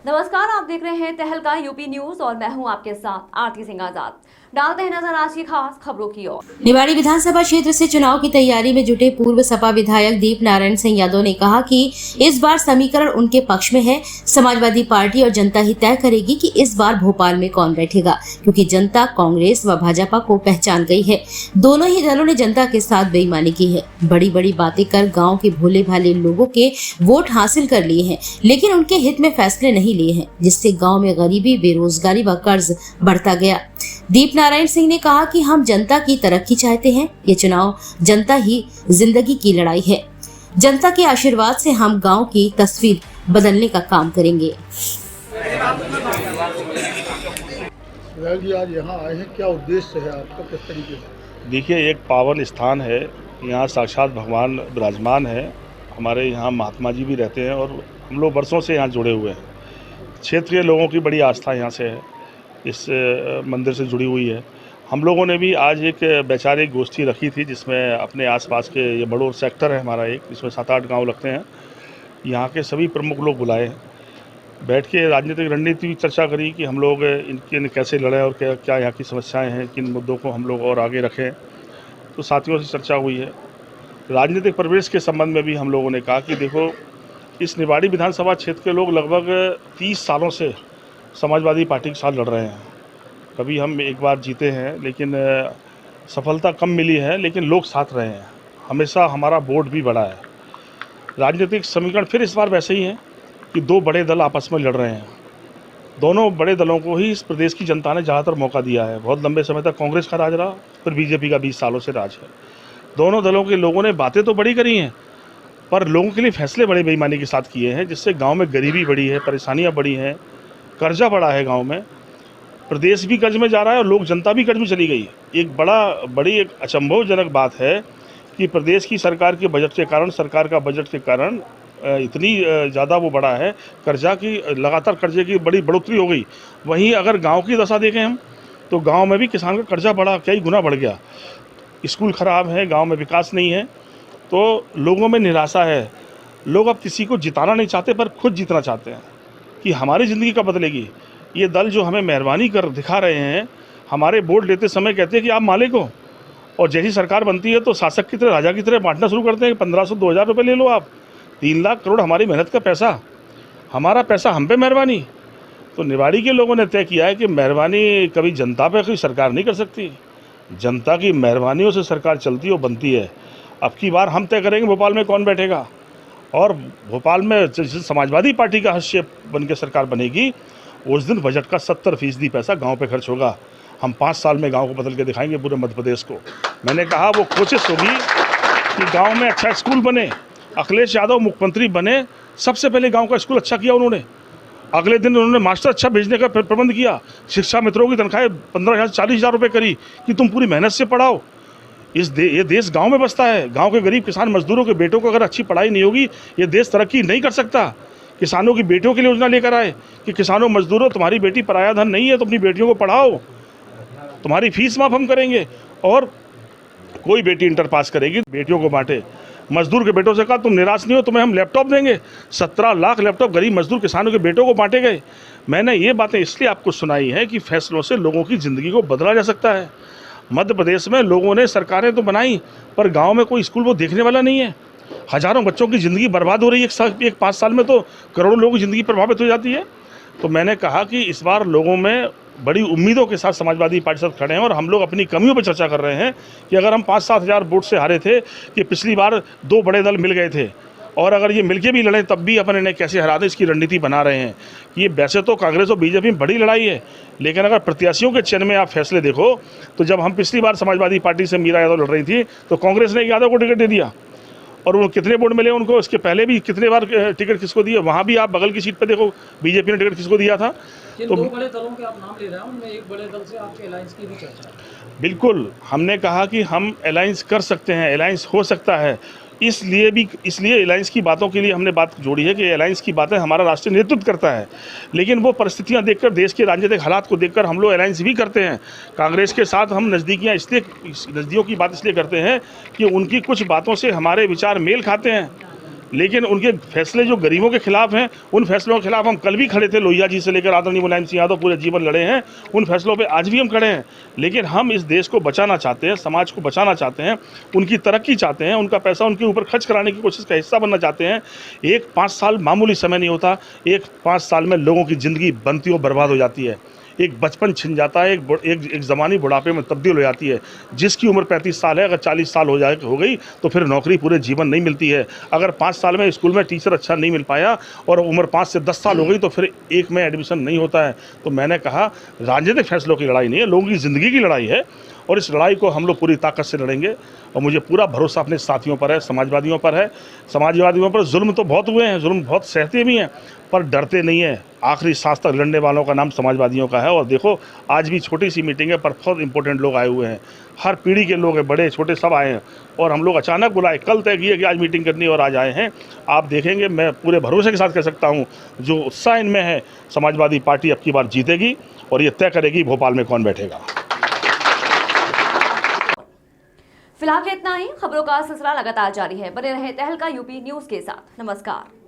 नमस्कार, आप देख रहे हैं तहलका यूपी न्यूज और मैं हूं आपके साथ आरती सिंह आजाद। डालते हैं नजर आज की खास खबरों की ओर। निवाड़ी विधानसभा क्षेत्र से चुनाव की तैयारी में जुटे पूर्व सपा विधायक दीप नारायण सिंह यादव ने कहा कि इस बार समीकरण उनके पक्ष में है। समाजवादी पार्टी और जनता ही तय करेगी कि इस बार भोपाल में कौन बैठेगा, क्योंकि जनता कांग्रेस व भाजपा को पहचान गई है। दोनों ही दलों ने जनता के साथ बेईमानी की है, बड़ी बड़ी बातें कर गाँव के भोले भाले लोगों के वोट हासिल कर लिए हैं, लेकिन उनके हित में फैसले नहीं लिए हैं, जिससे गाँव में गरीबी, बेरोजगारी व कर्ज बढ़ता गया। दीप नारायण सिंह ने कहा कि हम जनता की तरक्की चाहते हैं। ये चुनाव जनता ही जिंदगी की लड़ाई है। जनता के आशीर्वाद से हम गांव की तस्वीर बदलने का काम करेंगे। जी आज यहाँ आए हैं, क्या उद्देश्य है आपका, किस तरीके से? देखिए, एक पावन स्थान है, यहाँ साक्षात भगवान विराजमान है। हमारे यहाँ महात्मा जी भी रहते हैं और हम लोग वर्षों से यहाँ जुड़े हुए हैं। क्षेत्र के लोगों की बड़ी आस्था यहाँ से है, इस मंदिर से जुड़ी हुई है। हम लोगों ने भी आज एक वैचारिक गोष्ठी रखी थी, जिसमें अपने आसपास के ये बड़ोर सेक्टर है हमारा एक, जिसमें 7-8 गांव लगते हैं। यहाँ के सभी प्रमुख लोग बुलाए हैं, बैठ के राजनीतिक रणनीति की चर्चा करी कि हम लोग इनके कैसे लड़ें और क्या क्या यहाँ की समस्याएं हैं, किन मुद्दों को हम लोग और आगे रखें। तो साथियों से चर्चा हुई है। राजनीतिक परिवेश के संबंध में भी हम लोगों ने कहा कि देखो, इस निवाड़ी विधानसभा क्षेत्र के लोग लगभग 30 सालों से समाजवादी पार्टी के साथ लड़ रहे हैं। कभी हम एक बार जीते हैं, लेकिन सफलता कम मिली है, लेकिन लोग साथ रहे हैं। हमेशा हमारा वोट भी बढ़ा है। राजनीतिक समीकरण फिर इस बार वैसे ही है कि दो बड़े दल आपस में लड़ रहे हैं। दोनों बड़े दलों को ही इस प्रदेश की जनता ने ज़्यादातर मौका दिया है। बहुत लंबे समय तक कांग्रेस का राज रहा, फिर बीजेपी का 20 सालों से राज है। दोनों दलों के लोगों ने बातें तो बड़ी करी हैं, पर लोगों के लिए फैसले बड़े बेईमानी के साथ किए हैं, जिससे गाँव में गरीबी बढ़ी है, परेशानियाँ बढ़ी हैं, कर्जा बढ़ा है गांव में। प्रदेश भी कर्ज में जा रहा है और लोग जनता भी कर्ज में चली गई। एक बड़ी एक अचंभवजनक बात है कि प्रदेश की सरकार के बजट के कारण, सरकार का बजट के कारण इतनी ज़्यादा वो बढ़ा है कर्जा की, लगातार कर्जे की बड़ी बढ़ोतरी हो गई। वहीं अगर गांव की दशा देखें हम, तो गांव में भी किसान का कर्जा बढ़ा, कई गुना बढ़ गया। स्कूल ख़राब है, गाँव में विकास नहीं है, तो लोगों में निराशा है। लोग अब किसी को जिताना नहीं चाहते, पर खुद जीतना चाहते हैं कि हमारी ज़िंदगी कब बदलेगी। ये दल जो हमें मेहरबानी कर दिखा रहे हैं, हमारे वोट लेते समय कहते हैं कि आप मालिक हो, और जैसी सरकार बनती है तो शासक की तरह, राजा की तरह बांटना शुरू करते हैं। 1500-2000 रुपये ले लो आप, 3 लाख करोड़ हमारी मेहनत का पैसा, हमारा पैसा हम पे मेहरबानी। तो निवाड़ी के लोगों ने तय किया है कि मेहरबानी कभी जनता पे कोई सरकार नहीं कर सकती। जनता की मेहरबानियों से सरकार चलती और बनती है। अब की बार हम तय करेंगे भोपाल में कौन बैठेगा, और भोपाल में जिस समाजवादी पार्टी का हस्तक्षेप बन के सरकार बनेगी, उस दिन बजट का 70% पैसा गांव पे खर्च होगा। हम 5 साल में गांव को बदल के दिखाएंगे, पूरे मध्य प्रदेश को। मैंने कहा वो कोशिश होगी कि गांव में अच्छा स्कूल बने। अखिलेश यादव मुख्यमंत्री बने, सबसे पहले गांव का स्कूल अच्छा किया उन्होंने। अगले दिन उन्होंने मास्टर अच्छा भेजने का प्रबंध किया। शिक्षा मित्रों की तनख्वाहें 15,000-40,000 रुपये करी कि तुम पूरी मेहनत से पढ़ाओ। ये देश गांव में बसता है। गांव के गरीब किसान मजदूरों के बेटों को अगर अच्छी पढ़ाई नहीं होगी, ये देश तरक्की नहीं कर सकता। किसानों की बेटियों के लिए योजना लेकर आए कि किसानों मजदूरों, तुम्हारी बेटी पराया धन नहीं है, तो अपनी बेटियों को पढ़ाओ, तुम्हारी फीस माफ हम करेंगे। और कोई बेटी इंटर पास करेगी, बेटियों को बांटे। मजदूर के बेटों से कहा तुम निराश नहीं हो, तुम्हें हम लैपटॉप देंगे। 17 लाख लैपटॉप गरीब मजदूर किसानों के बेटों को बांटे गए। मैंने ये बातें इसलिए आपको सुनाई है कि फैसलों से लोगों की ज़िंदगी को बदला जा सकता है। मध्य प्रदेश में लोगों ने सरकारें तो बनाई, पर गांव में कोई स्कूल वो देखने वाला नहीं है। हज़ारों बच्चों की ज़िंदगी बर्बाद हो रही है। एक 5 साल में तो करोड़ों लोगों की ज़िंदगी प्रभावित हो जाती है। तो मैंने कहा कि इस बार लोगों में बड़ी उम्मीदों के साथ समाजवादी पार्टी साथ खड़े हैं, और हम लोग अपनी कमियों पर चर्चा कर रहे हैं कि अगर हम 5-7 हज़ार वोट से हारे थे, कि पिछली बार 2 बड़े दल मिल गए थे, और अगर ये मिलके भी लड़े तब भी अपन इन्हें कैसे हरा दें, इसकी रणनीति बना रहे हैं। ये वैसे तो कांग्रेस और बीजेपी में बड़ी लड़ाई है, लेकिन अगर प्रत्याशियों के चयन में आप फैसले देखो, तो जब हम पिछली बार समाजवादी पार्टी से मीरा यादव लड़ रही थी, तो कांग्रेस ने यादव को टिकट दे दिया, और वो कितने वोट मिले उनको। इसके पहले भी कितने बार टिकट किसको दिए, वहाँ भी आप बगल की सीट पर देखो बीजेपी ने टिकट किसको दिया था। तो 2 बड़े दलों के आप नाम ले रहे हैं, उनमें एक बड़े दल से आपके अलायंस की भी चर्चा है। बिल्कुल, हमने कहा कि हम अलायंस कर सकते हैं, अलायंस हो सकता है। इसलिए अलायंस की बातों के लिए हमने बात जोड़ी है कि अलायंस की बातें हमारा राष्ट्रीय नेतृत्व करता है, लेकिन वो परिस्थितियां देखकर, देश के राजनीतिक हालात को देखकर हम लोग अलायंस भी करते हैं। कांग्रेस के साथ हम नज़दीकियों की बात इसलिए करते हैं कि उनकी कुछ बातों से हमारे विचार मेल खाते हैं। लेकिन उनके फैसले जो गरीबों के खिलाफ हैं, उन फैसलों के खिलाफ हम कल भी खड़े थे। लोहिया जी से लेकर आदरणीय मुलायम सिंह यादव पूरे जीवन लड़े हैं, उन फैसलों पे आज भी हम खड़े हैं। लेकिन हम इस देश को बचाना चाहते हैं, समाज को बचाना चाहते हैं, उनकी तरक्की चाहते हैं, उनका पैसा उनके ऊपर खर्च कराने की कोशिश का हिस्सा बनना चाहते हैं। एक 5 साल मामूली समय नहीं होता, एक 5 साल में लोगों की ज़िंदगी बनती और बर्बाद हो जाती है। एक बचपन छिन जाता है, एक ज़मानी बुढ़ापे में तब्दील हो जाती है। जिसकी उम्र 35 साल है, अगर 40 साल हो गई तो फिर नौकरी पूरे जीवन नहीं मिलती है। अगर 5 साल में स्कूल में टीचर अच्छा नहीं मिल पाया और उम्र 5 से 10 साल हो गई तो फिर 1 में एडमिशन नहीं होता है। तो मैंने कहा, राजनीतिक फैसलों की लड़ाई नहीं है, लोगों की ज़िंदगी की लड़ाई है और इस लड़ाई को हम लोग पूरी ताकत से लड़ेंगे। और मुझे पूरा भरोसा अपने साथियों पर है, समाजवादियों पर है। समाजवादियों पर जुल्म तो बहुत हुए हैं, जुल्म बहुत सहते भी हैं, पर डरते नहीं हैं। आखिरी सांस तक लड़ने वालों का नाम समाजवादियों का है। और देखो, आज भी छोटी सी मीटिंग है पर बहुत इंपॉर्टेंट लोग आए हुए हैं, हर पीढ़ी के लोग हैं, बड़े छोटे सब आए हैं। और हम लोग अचानक बुलाए, कल तय किए कि आज मीटिंग करनी और आज आए हैं। आप देखेंगे, मैं पूरे भरोसे के साथ कह सकता हूँ, जो उत्साह इनमें है, समाजवादी पार्टी अब की बार जीतेगी और ये तय करेगी भोपाल में कौन बैठेगा। फिलहाल इतना ही। खबरों का सिलसिला लगातार जारी है, बने रहे तहलका यूपी न्यूज के साथ। नमस्कार।